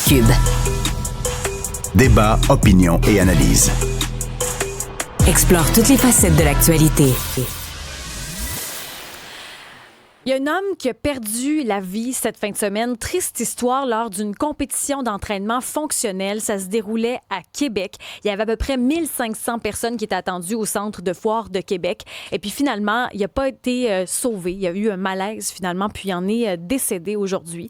Cube. Débat, opinion et analyse. Explore toutes les facettes de l'actualité. Il y a un homme qui a perdu la vie cette fin de semaine. Triste histoire lors d'une compétition d'entraînement fonctionnel. Ça se déroulait à Québec. Il y avait à peu près 1500 personnes qui étaient attendues au centre de foire de Québec. Et puis finalement, il n'a pas été sauvé. Il y a eu un malaise finalement, puis il en est décédé aujourd'hui.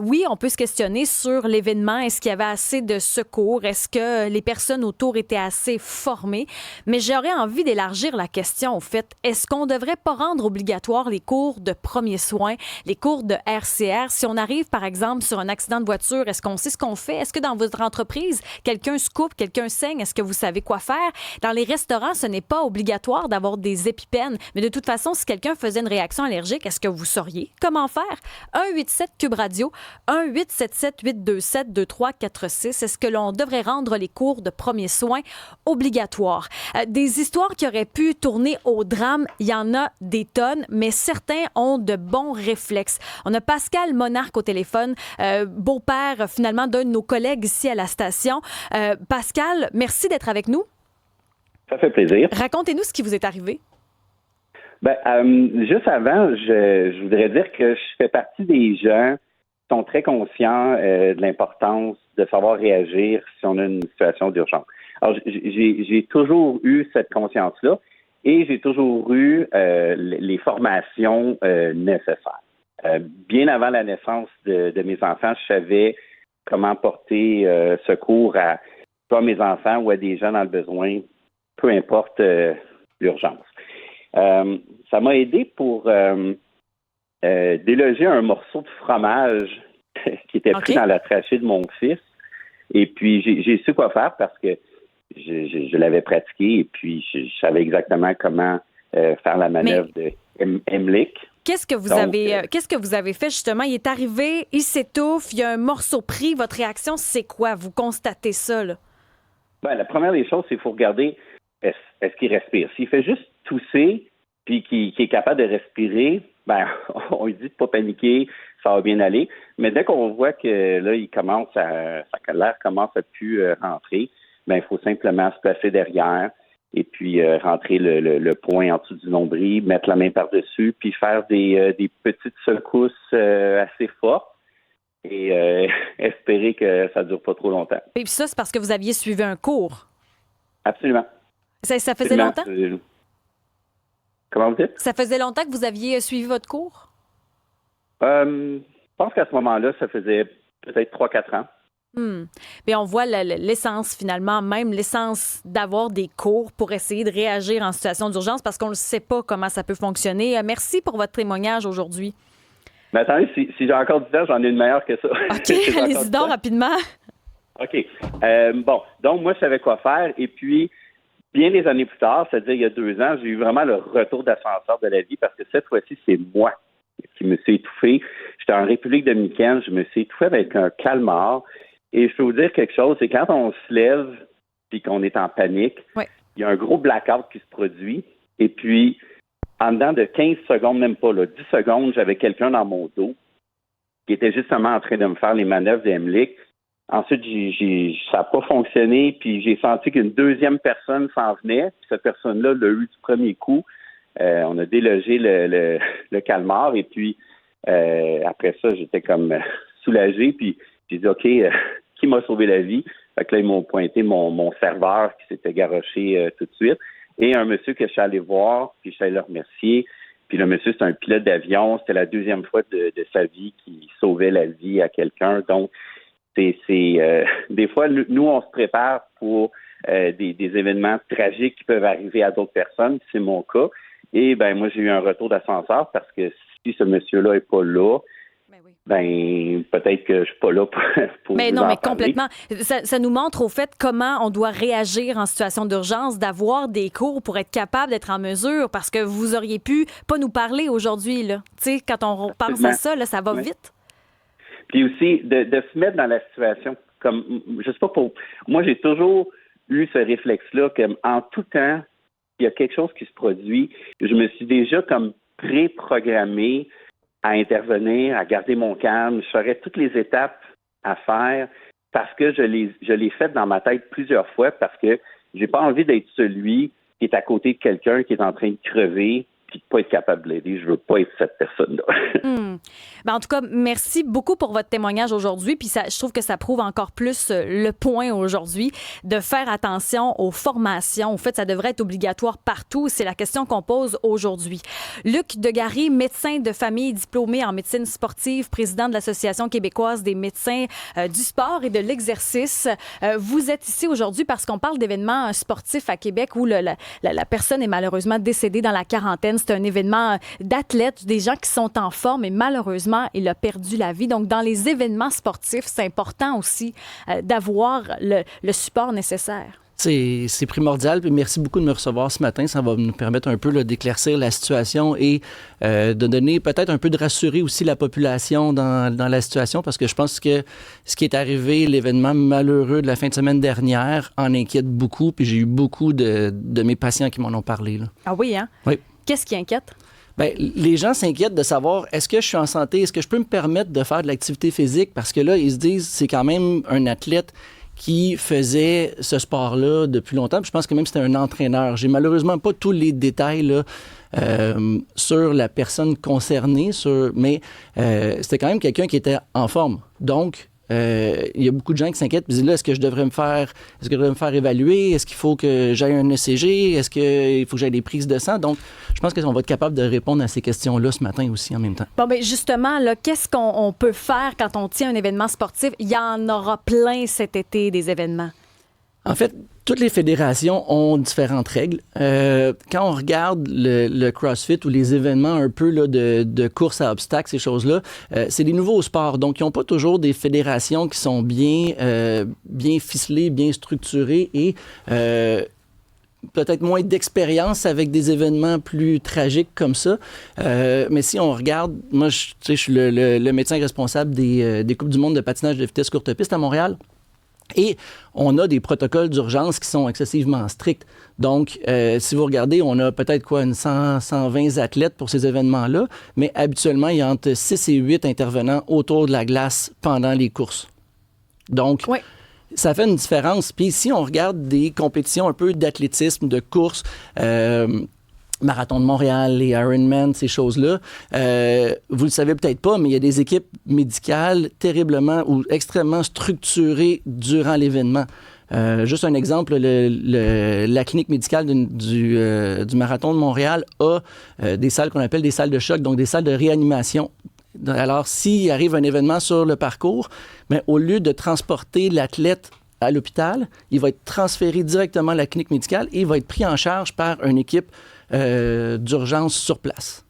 Oui, on peut se questionner sur l'événement. Est-ce qu'il y avait assez de secours? Est-ce que les personnes autour étaient assez formées? Mais j'aurais envie d'élargir la question au fait. Est-ce qu'on ne devrait pas rendre obligatoire les cours de premiers soins, les cours de RCR? Si on arrive, par exemple, sur un accident de voiture, est-ce qu'on sait ce qu'on fait? Est-ce que dans votre entreprise, quelqu'un se coupe, quelqu'un saigne? Est-ce que vous savez quoi faire? Dans les restaurants, ce n'est pas obligatoire d'avoir des épipènes. Mais de toute façon, si quelqu'un faisait une réaction allergique, est-ce que vous sauriez comment faire? 187 Cube Radio, 1-877-827-2346. Est-ce que l'on devrait rendre les cours de premiers soins obligatoires? Des histoires qui auraient pu tourner au drame, il y en a des tonnes, mais certains ont de bons réflexes. On a Pascal Monarque au téléphone, beau-père finalement d'un de nos collègues ici à la station. Pascal, merci d'être avec nous. Ça fait plaisir. Racontez-nous ce qui vous est arrivé. Juste avant, je voudrais dire que je fais partie des gens qui sont très conscients de l'importance de savoir réagir si on a une situation d'urgence. Alors, j'ai toujours eu cette conscience-là. Et j'ai toujours eu les formations nécessaires. Bien avant la naissance de mes enfants, je savais comment porter secours à soit mes enfants ou à des gens dans le besoin, peu importe l'urgence. Ça m'a aidé pour déloger un morceau de fromage qui était pris dans la trachée de mon fils. Et puis, j'ai su quoi faire parce que je l'avais pratiqué et puis je savais exactement comment faire la manœuvre de Heimlich. Qu'est-ce que vous avez fait justement? Il est arrivé, il s'étouffe, il y a un morceau pris. Votre réaction, c'est quoi? Vous constatez ça, là? La première des choses, c'est qu'il faut regarder est-ce qu'il respire. S'il fait juste tousser puis qu'il est capable de respirer, on lui dit de pas paniquer, ça va bien aller. Mais dès qu'on voit que là, l'air commence à plus rentrer, il faut simplement se placer derrière et puis rentrer le poing en dessous du nombril, mettre la main par-dessus, puis faire des petites secousses assez fortes et espérer que ça ne dure pas trop longtemps. Et puis ça, c'est parce que vous aviez suivi un cours? Absolument. Ça faisait longtemps? Comment vous dites? Ça faisait longtemps que vous aviez suivi votre cours? Je pense qu'à ce moment-là, ça faisait peut-être 3-4 ans. Mais on voit l'essence finalement, même l'essence d'avoir des cours pour essayer de réagir en situation d'urgence parce qu'on ne sait pas comment ça peut fonctionner. Merci pour votre témoignage aujourd'hui. Mais attendez, si j'ai encore du temps, j'en ai une meilleure que ça. OK, allez-y donc rapidement. OK. Donc moi, je savais quoi faire et puis, bien des années plus tard, c'est-à-dire il y a 2 ans, j'ai eu vraiment le retour d'ascenseur de la vie parce que cette fois-ci, c'est moi qui me suis étouffé. J'étais en République dominicaine, je me suis étouffé avec un calmar. Et je peux vous dire quelque chose, c'est quand on se lève et qu'on est en panique, il y a un gros blackout qui se produit. Et puis, en dedans de 15 secondes, même pas, 10 secondes, j'avais quelqu'un dans mon dos qui était justement en train de me faire les manœuvres d'Heimlich. Ensuite, ça n'a pas fonctionné, puis j'ai senti qu'une deuxième personne s'en venait. Puis cette personne-là l'a eu du premier coup. On a délogé le calmar. Et puis, après ça, j'étais comme soulagé. Puis, j'ai dit, OK, qui m'a sauvé la vie? Fait que là, ils m'ont pointé mon serveur qui s'était garoché tout de suite. Et un monsieur que je suis allé voir, puis je suis allé le remercier. Puis le monsieur, c'est un pilote d'avion. C'était la 2e fois de sa vie qu'il sauvait la vie à quelqu'un. Donc, des fois, nous, on se prépare pour des événements tragiques qui peuvent arriver à d'autres personnes. C'est mon cas. Et moi, j'ai eu un retour d'ascenseur parce que si ce monsieur-là n'est pas là, peut-être que je suis pas là pour mais vous non, en mais parler. complètement. Ça nous montre au fait comment on doit réagir en situation d'urgence, d'avoir des cours pour être capable d'être en mesure, parce que vous auriez pu pas nous parler aujourd'hui, là. Tu sais, quand on pense à ça, là, ça va vite. Puis aussi, de se mettre dans la situation. Comme, je sais pas moi, j'ai toujours eu ce réflexe-là qu'en tout temps, il y a quelque chose qui se produit. Je me suis déjà comme préprogrammé à intervenir, à garder mon calme. Je ferais toutes les étapes à faire parce que je l'ai fait dans ma tête plusieurs fois parce que j'ai pas envie d'être celui qui est à côté de quelqu'un qui est en train de crever puis de pas être capable de l'aider. Je veux pas être cette personne-là. Ben, en tout cas, merci beaucoup pour votre témoignage aujourd'hui. Puis je trouve que ça prouve encore plus le point aujourd'hui de faire attention aux formations. Au fait, ça devrait être obligatoire partout. C'est la question qu'on pose aujourd'hui. Luc Degary, médecin de famille diplômé en médecine sportive, président de l'Association québécoise des médecins du sport et de l'exercice. Vous êtes ici aujourd'hui parce qu'on parle d'événements sportifs à Québec où la personne est malheureusement décédée dans la quarantaine. C'est un événement d'athlètes, des gens qui sont en forme et malheureusement, il a perdu la vie. Donc, dans les événements sportifs, c'est important aussi d'avoir le support nécessaire. C'est primordial. Puis merci beaucoup de me recevoir ce matin. Ça va nous permettre un peu là, d'éclaircir la situation et de donner peut-être un peu de rassurer aussi la population dans la situation parce que je pense que ce qui est arrivé, l'événement malheureux de la fin de semaine dernière, en inquiète beaucoup. Puis j'ai eu beaucoup de mes patients qui m'en ont parlé. Là. Ah oui, hein? Oui. Qu'est-ce qui inquiète? Bien, les gens s'inquiètent de savoir est-ce que je suis en santé, est-ce que je peux me permettre de faire de l'activité physique parce que là, ils se disent c'est quand même un athlète qui faisait ce sport-là depuis longtemps. Puis je pense que même c'était un entraîneur. J'ai malheureusement pas tous les détails là, sur la personne concernée, mais c'était quand même quelqu'un qui était en forme. Donc, il y a beaucoup de gens qui s'inquiètent et disent là, est-ce que je devrais me faire évaluer? Est-ce qu'il faut que j'aille un ECG? Est-ce qu'il faut que j'aille des prises de sang? Donc, je pense qu'on va être capable de répondre à ces questions-là ce matin aussi en même temps. Bon, bien justement, là, qu'est-ce qu'on peut faire quand on tient un événement sportif? Il y en aura plein cet été, des événements. En fait, toutes les fédérations ont différentes règles. Quand on regarde le CrossFit ou les événements un peu là, de course à obstacles, ces choses-là, c'est des nouveaux sports. Donc, ils n'ont pas toujours des fédérations qui sont bien ficelées, bien structurées et peut-être moins d'expérience avec des événements plus tragiques comme ça. Mais si on regarde, moi, je suis le médecin responsable des Coupes du monde de patinage de vitesse courte piste à Montréal. Et on a des protocoles d'urgence qui sont excessivement stricts. Donc, si vous regardez, on a peut-être 120 athlètes pour ces événements-là, mais habituellement, il y a entre 6 et 8 intervenants autour de la glace pendant les courses. Donc, oui. Ça fait une différence. Puis si on regarde des compétitions un peu d'athlétisme, de course, Marathon de Montréal, les Ironman, ces choses-là. Vous le savez peut-être pas, mais il y a des équipes médicales terriblement ou extrêmement structurées durant l'événement. Juste un exemple, la clinique médicale du Marathon de Montréal a des salles qu'on appelle des salles de choc, donc des salles de réanimation. Alors, s'il arrive un événement sur le parcours, mais au lieu de transporter l'athlète à l'hôpital, il va être transféré directement à la clinique médicale et il va être pris en charge par une équipe d'urgence sur place.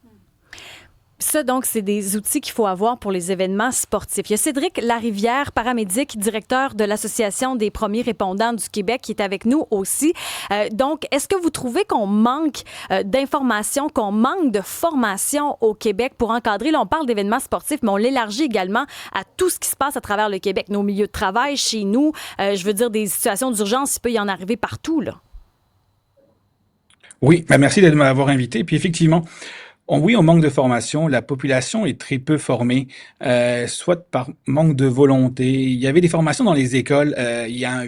Ça, donc, c'est des outils qu'il faut avoir pour les événements sportifs. Il y a Cédric Larivière, paramédic, directeur de l'Association des premiers répondants du Québec, qui est avec nous aussi. Donc, est-ce que vous trouvez qu'on manque d'informations, qu'on manque de formation au Québec pour encadrer? Là, on parle d'événements sportifs, mais on l'élargit également à tout ce qui se passe à travers le Québec, nos milieux de travail, chez nous. Je veux dire, des situations d'urgence, il peut y en arriver partout, là. Oui, merci de m'avoir invité. Puis effectivement, on manque de formation. La population est très peu formée, soit par manque de volonté. Il y avait des formations dans les écoles,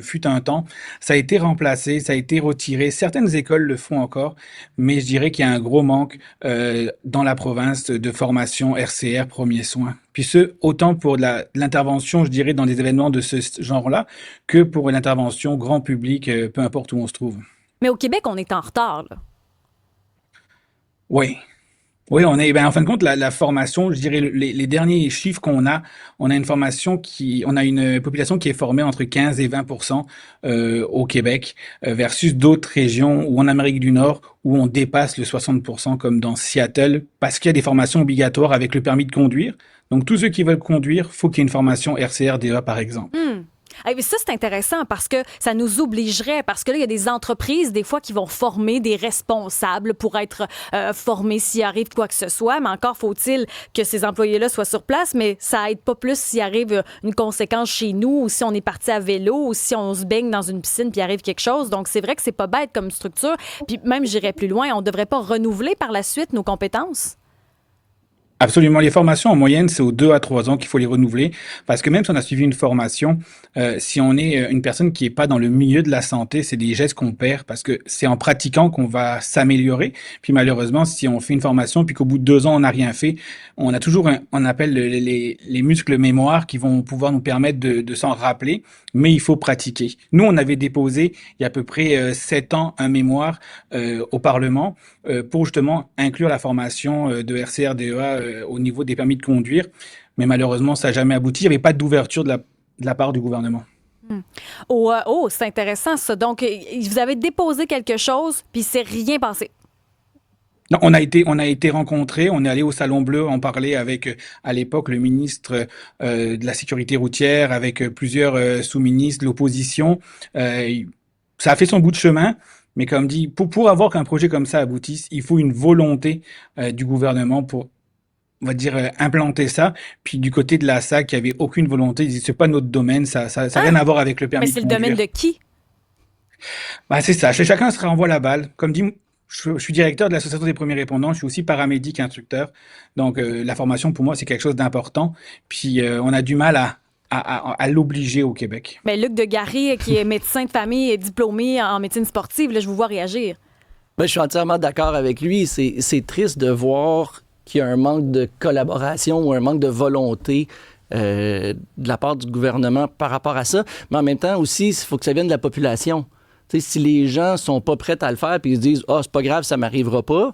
fut un temps. Ça a été remplacé, ça a été retiré. Certaines écoles le font encore, mais je dirais qu'il y a un gros manque dans la province de formation RCR, premiers soins. Puis autant pour l'intervention, je dirais, dans des événements de ce genre-là, que pour l'intervention grand public, peu importe où on se trouve. Mais au Québec, on est en retard, là. Oui. Oui, en fin de compte, la formation, je dirais, les derniers chiffres qu'on a, on a une population qui est formée entre 15 et 20% au Québec, versus d'autres régions ou en Amérique du Nord où on dépasse le 60%, comme dans Seattle, parce qu'il y a des formations obligatoires avec le permis de conduire. Donc, tous ceux qui veulent conduire, faut qu'il y ait une formation RCR-DEA, par exemple. Ça, c'est intéressant parce que ça nous obligerait, parce que là, il y a des entreprises, des fois, qui vont former des responsables pour être formés s'il arrive quoi que ce soit, mais encore faut-il que ces employés-là soient sur place, mais ça aide pas plus s'il arrive une conséquence chez nous, ou si on est parti à vélo, ou si on se baigne dans une piscine puis il arrive quelque chose. Donc, c'est vrai que c'est pas bête comme structure. Puis même, j'irais plus loin, on devrait pas renouveler par la suite nos compétences? Absolument. Les formations, en moyenne, c'est aux 2 à 3 ans qu'il faut les renouveler. Parce que même si on a suivi une formation, si on est une personne qui est pas dans le milieu de la santé, c'est des gestes qu'on perd parce que c'est en pratiquant qu'on va s'améliorer. Puis malheureusement, si on fait une formation puis qu'au bout de 2 ans, on n'a rien fait, on a toujours on appelle les muscles mémoire qui vont pouvoir nous permettre de s'en rappeler, mais il faut pratiquer. Nous, on avait déposé il y a à peu près 7 ans un mémoire au Parlement pour justement inclure la formation de RCR-DEA au niveau des permis de conduire. Mais malheureusement, ça n'a jamais abouti. Il n'y avait pas d'ouverture de la part du gouvernement. Oh, c'est intéressant ça. Donc, vous avez déposé quelque chose, puis il s'est rien passé. Non, on a été rencontrés, on est allé au Salon Bleu en parler avec, à l'époque, le ministre de la Sécurité routière, avec plusieurs sous-ministres de l'opposition. Ça a fait son bout de chemin, mais comme dit, pour avoir qu'un projet comme ça aboutisse, il faut une volonté du gouvernement pour, on va dire, implanter ça. Puis du côté de la SAC, il n'y avait aucune volonté. Ils disaient, c'est pas notre domaine, ça n'a rien à voir avec le Mais permis c'est de le domaine conduire. de qui? Bah, c'est ça. Chacun se renvoie la balle. Comme dit, je suis directeur de l'Association des premiers répondants. Je suis aussi paramédic instructeur. Donc, la formation, pour moi, c'est quelque chose d'important. Puis, on a du mal à l'obliger au Québec. Mais Luc Degary, qui est médecin de famille et diplômé en médecine sportive, là, je vous vois réagir. Ben, je suis entièrement d'accord avec lui. C'est triste de voir qu'il y a un manque de collaboration ou un manque de volonté de la part du gouvernement par rapport à ça. Mais en même temps aussi, il faut que ça vienne de la population. Tu sais, si les gens sont pas prêts à le faire puis ils se disent « Ah, c'est pas grave, ça m'arrivera pas »,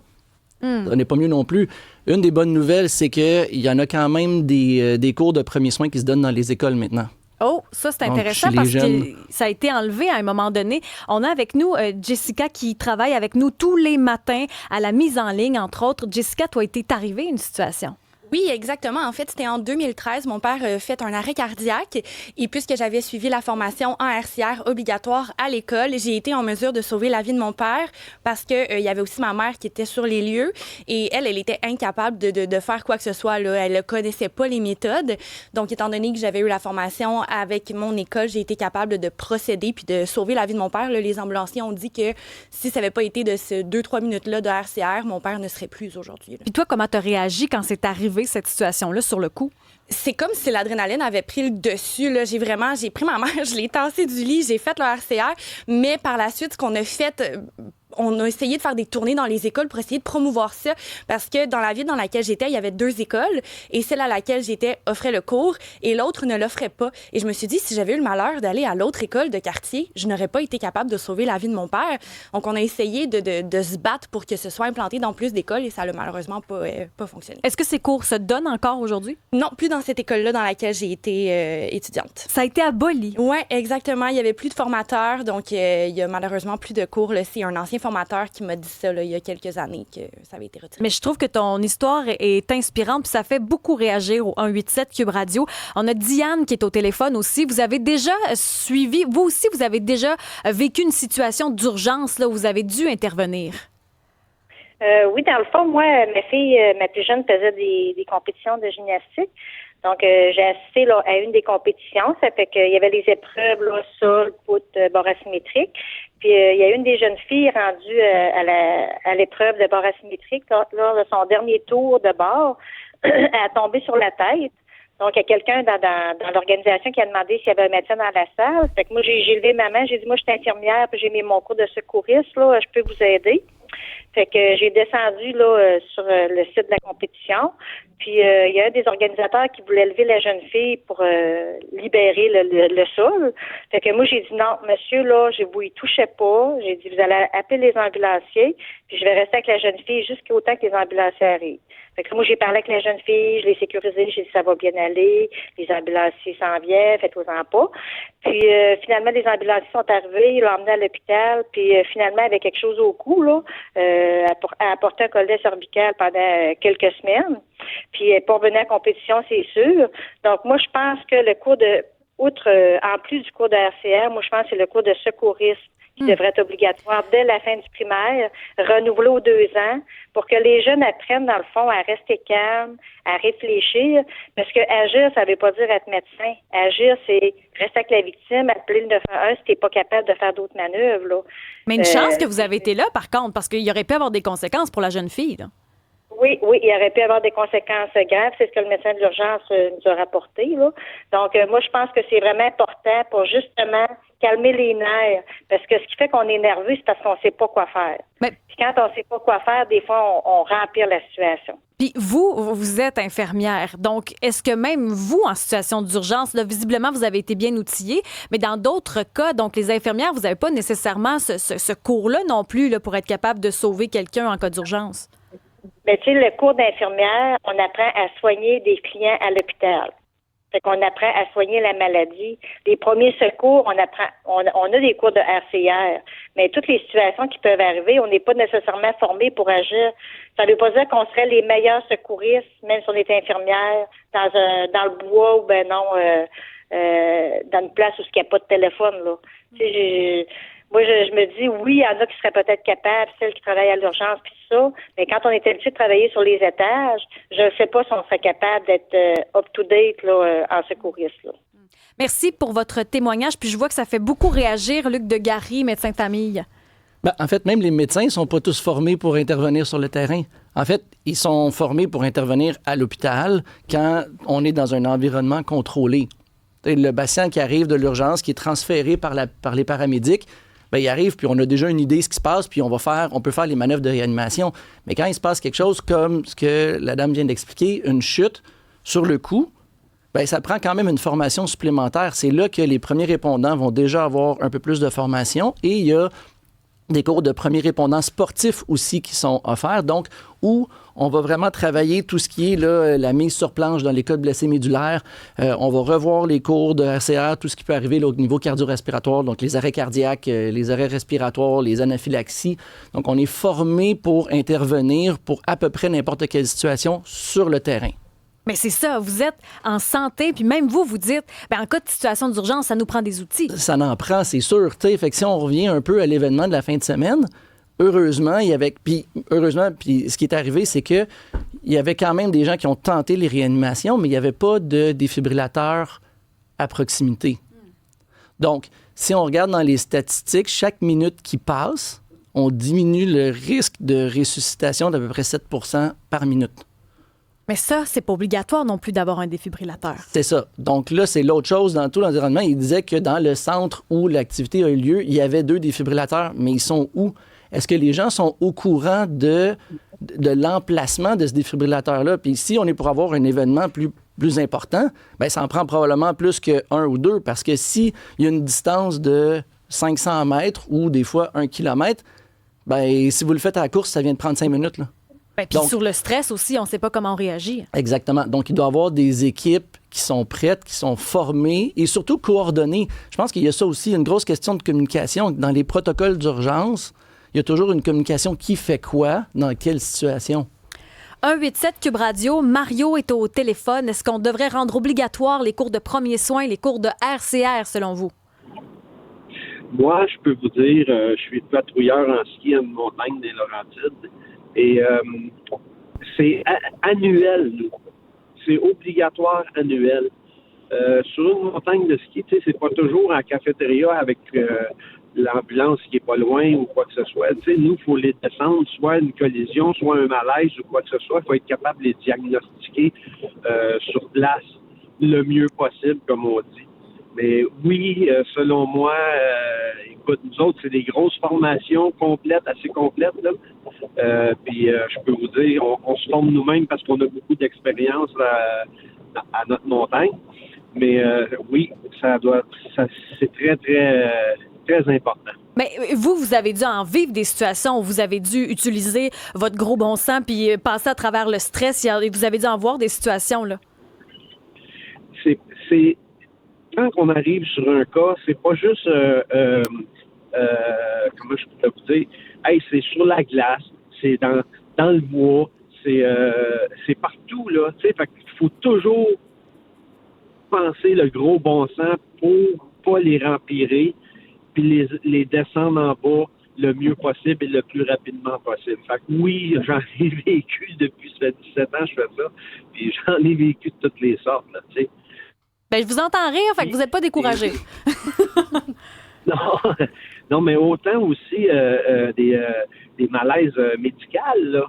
ça n'est pas mieux non plus. Une des bonnes nouvelles, c'est qu'il y en a quand même des cours de premiers soins qui se donnent dans les écoles maintenant. Oh, ça, c'est Donc, intéressant chez parce les jeunes. que ça a été enlevé à un moment donné. On a avec nous Jessica qui travaille avec nous tous les matins à la mise en ligne, entre autres. Jessica, toi, t'es arrivée à une situation. Oui, exactement. En fait, c'était en 2013. Mon père a fait un arrêt cardiaque et puisque j'avais suivi la formation en RCR obligatoire à l'école, j'ai été en mesure de sauver la vie de mon père parce que il y avait aussi ma mère qui était sur les lieux et elle était incapable de faire quoi que ce soit. Là. Elle ne connaissait pas les méthodes. Donc, étant donné que j'avais eu la formation avec mon école, j'ai été capable de procéder puis de sauver la vie de mon père. Là, les ambulanciers ont dit que si ça n'avait pas été de ces 2-3 minutes-là de RCR, mon père ne serait plus aujourd'hui. Là. Puis toi, comment t'as réagi quand c'est arrivé cette situation-là sur le coup? C'est comme si l'adrénaline avait pris le dessus. Là. J'ai pris ma mère, je l'ai tassée du lit, j'ai fait le RCR, mais par la suite, ce qu'on a fait... On a essayé de faire des tournées dans les écoles pour essayer de promouvoir ça parce que dans la ville dans laquelle j'étais, il y avait 2 écoles et celle à laquelle j'étais offrait le cours et l'autre ne l'offrait pas. Et je me suis dit, si j'avais eu le malheur d'aller à l'autre école de quartier, je n'aurais pas été capable de sauver la vie de mon père. Donc, on a essayé de se battre pour que ce soit implanté dans plus d'écoles et ça n'a malheureusement pas fonctionné. Est-ce que ces cours se donnent encore aujourd'hui? Non, plus dans cette école-là dans laquelle j'ai été étudiante. Ça a été aboli. Oui, exactement. Il n'y avait plus de formateurs, donc il y a malheureusement plus de cours. Là. C'est un ancien formateur qui m'a dit ça là, il y a quelques années que ça avait été retiré. Mais je trouve que ton histoire est inspirante puis ça fait beaucoup réagir au 187 Cube Radio. On a Diane qui est au téléphone aussi. Vous avez déjà suivi, vous aussi, vous avez déjà vécu une situation d'urgence là, où vous avez dû intervenir. Oui, dans le fond, moi, ma fille, ma plus jeune, faisait des compétitions de gymnastique. Donc, j'ai assisté là, à une des compétitions. Ça fait qu'il y avait les épreuves, là, sol, poutre, barre asymétrique. Puis, il y a une des jeunes filles rendue à l'épreuve de barre asymétrique. Lors de son dernier tour de barre, elle a tombé sur la tête. Donc, il y a quelqu'un dans l'organisation qui a demandé s'il y avait un médecin dans la salle. Fait que moi, j'ai levé ma main. J'ai dit, moi, je suis infirmière, puis j'ai mis mon cours de secouriste, là. Je peux vous aider. Fait que j'ai descendu là sur le site de la compétition. Puis il y a un des organisateurs qui voulait lever la jeune fille pour libérer le sol. Fait que moi j'ai dit non, monsieur là, vous y touchez pas. J'ai dit vous allez appeler les ambulanciers, puis je vais rester avec la jeune fille jusqu'au temps que les ambulanciers arrivent. Fait que moi j'ai parlé avec la jeune fille, je l'ai sécurisée, j'ai dit ça va bien aller, les ambulanciers s'en viennent, faites-vous-en pas. Puis finalement les ambulanciers sont arrivés, ils l'ont emmené à l'hôpital, puis finalement avec quelque chose au cou là. À porter un collet cervical pendant quelques semaines. Puis pour venir à la compétition, c'est sûr. Donc, moi, je pense que le cours en plus du cours de RCR, moi, je pense que c'est le cours de secouriste qui devrait être obligatoire dès la fin du primaire, renouvelé aux 2 ans, pour que les jeunes apprennent, dans le fond, à rester calmes, à réfléchir. Parce que agir, ça ne veut pas dire être médecin. Agir, c'est rester avec la victime, appeler le 911 si tu n'es pas capable de faire d'autres manœuvres. Là. Mais une chance que vous avez été là, par contre, parce qu'il y aurait pu avoir des conséquences pour la jeune fille. Là. Oui, il aurait pu avoir des conséquences graves. C'est ce que le médecin de l'urgence nous a rapporté, là. Donc, moi, je pense que c'est vraiment important pour justement calmer les nerfs. Parce que ce qui fait qu'on est nerveux, c'est parce qu'on ne sait pas quoi faire. Mais- Puis quand on ne sait pas quoi faire, des fois, on rempire la situation. Puis vous êtes infirmière. Donc, est-ce que même vous, en situation d'urgence, là, visiblement, vous avez été bien outillée, mais dans d'autres cas, donc les infirmières, vous n'avez pas nécessairement ce cours-là non plus là, pour être capable de sauver quelqu'un en cas d'urgence? Mais tu sais, le cours d'infirmière, on apprend à soigner des clients à l'hôpital. Fait qu'on apprend à soigner la maladie. Les premiers secours, on a des cours de RCR. Mais toutes les situations qui peuvent arriver, on n'est pas nécessairement formé pour agir. Ça ne veut pas dire qu'on serait les meilleurs secouristes, même si on était infirmière, dans le bois ou dans une place où il n'y a pas de téléphone, là. Tu sais, moi, je me dis, oui, il y en a qui seraient peut-être capables, celles qui travaillent à l'urgence, puis ça, mais quand on est habitué de travailler sur les étages, je ne sais pas si on serait capable d'être up-to-date là, en secouriste. Là. Merci pour votre témoignage, puis je vois que ça fait beaucoup réagir Luc de Gary, médecin de famille. Ben, en fait, même les médecins ne sont pas tous formés pour intervenir sur le terrain. En fait, ils sont formés pour intervenir à l'hôpital quand on est dans un environnement contrôlé. Le patient qui arrive de l'urgence, qui est transféré par les paramédics, ben, il arrive, puis on a déjà une idée de ce qui se passe, puis on peut faire les manœuvres de réanimation. Mais quand il se passe quelque chose comme ce que la dame vient d'expliquer, une chute sur le coup, ben, ça prend quand même une formation supplémentaire. C'est là que les premiers répondants vont déjà avoir un peu plus de formation, et il y a des cours de premiers répondants sportifs aussi qui sont offerts, donc où on va vraiment travailler tout ce qui est là, la mise sur planche dans les cas de blessés médulaires. On va revoir les cours de RCR, tout ce qui peut arriver là, au niveau cardio-respiratoire, donc les arrêts cardiaques, les arrêts respiratoires, les anaphylaxies. Donc, on est formé pour intervenir pour à peu près n'importe quelle situation sur le terrain. Mais c'est ça, vous êtes en santé, puis même vous dites, en cas de situation d'urgence, ça nous prend des outils. Ça n'en prend, c'est sûr. T'sais. Fait que si on revient un peu à l'événement de la fin de semaine, heureusement, puis ce qui est arrivé, c'est que il y avait quand même des gens qui ont tenté les réanimations, mais il n'y avait pas de défibrillateur à proximité. Donc, si on regarde dans les statistiques, chaque minute qui passe, on diminue le risque de ressuscitation d'à peu près 7 % par minute. Mais ça, c'est pas obligatoire non plus d'avoir un défibrillateur. C'est ça. Donc là, c'est l'autre chose dans tout l'environnement. Il disait que dans le centre où l'activité a eu lieu, il y avait 2 défibrillateurs, mais ils sont où? Est-ce que les gens sont au courant de l'emplacement de ce défibrillateur-là? Puis si on est pour avoir un événement plus important, bien, ça en prend probablement plus qu'un ou 2, parce que s'il y a une distance de 500 mètres ou des fois 1 kilomètre, bien, si vous le faites à la course, ça vient de prendre 5 minutes, là. Puis sur le stress aussi, on ne sait pas comment on réagit. Exactement. Donc, il doit y avoir des équipes qui sont prêtes, qui sont formées et surtout coordonnées. Je pense qu'il y a ça aussi, une grosse question de communication. Dans les protocoles d'urgence, il y a toujours une communication qui fait quoi, dans quelle situation. 187 Cube Radio, Mario est au téléphone. Est-ce qu'on devrait rendre obligatoire les cours de premiers soins, les cours de RCR, selon vous? Moi, je peux vous dire, je suis patrouilleur en ski en montagne des Laurentides. Et c'est annuel, nous. C'est obligatoire annuel. Sur une montagne de ski, tu sais, c'est pas toujours en cafétéria avec l'ambulance qui est pas loin ou quoi que ce soit. Tu sais, nous, il faut les descendre, soit une collision, soit un malaise ou quoi que ce soit. Il faut être capable de les diagnostiquer sur place le mieux possible, comme on dit. Mais oui, selon moi, écoute, nous autres, c'est des grosses formations assez complètes, là. Puis je peux vous dire, on se forme nous-mêmes parce qu'on a beaucoup d'expérience à notre montagne. Mais oui, c'est très, très, très important. Mais vous avez dû en vivre des situations où vous avez dû utiliser votre gros bon sens puis passer à travers le stress. Vous avez dû en voir des situations, là. C'est quand on arrive sur un cas, c'est pas juste comment je pourrais vous dire, hey, c'est sur la glace, c'est dans le bois, c'est partout, là. Tu sais, fait qu'il faut toujours penser le gros bon sens pour pas les rempirer, puis les descendre en bas le mieux possible et le plus rapidement possible. Fait que oui, j'en ai vécu depuis, ça fait 17 ans que je fais ça, puis j'en ai vécu de toutes les sortes, là, tu sais. Ben, je vous entends rire, fait que vous n'êtes pas découragé. Non, mais autant aussi des malaises médicales, là.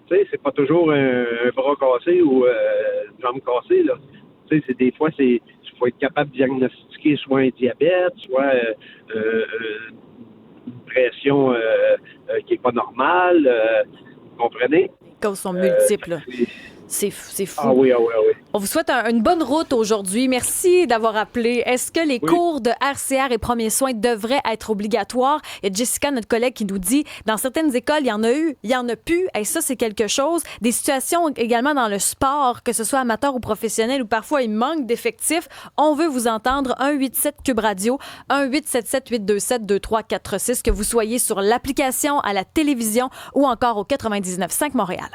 Tu sais, c'est pas toujours un bras cassé ou une jambe cassée, là. Tu sais, des fois, il faut être capable de diagnostiquer soit un diabète, soit une pression qui est pas normale. Vous comprenez? Les causes sont multiples. C'est fou. Ah oui. On vous souhaite une bonne route aujourd'hui. Merci d'avoir appelé. Est-ce que les cours de RCR et premiers soins devraient être obligatoires? Il y a Jessica, notre collègue, qui nous dit, dans certaines écoles, il y en a eu, il y en a plus. Et ça, c'est quelque chose. Des situations également dans le sport, que ce soit amateur ou professionnel, où parfois il manque d'effectifs. On veut vous entendre. 187 Cube Radio, 1-877-827-2346, que vous soyez sur l'application, à la télévision ou encore au 99.5 Montréal.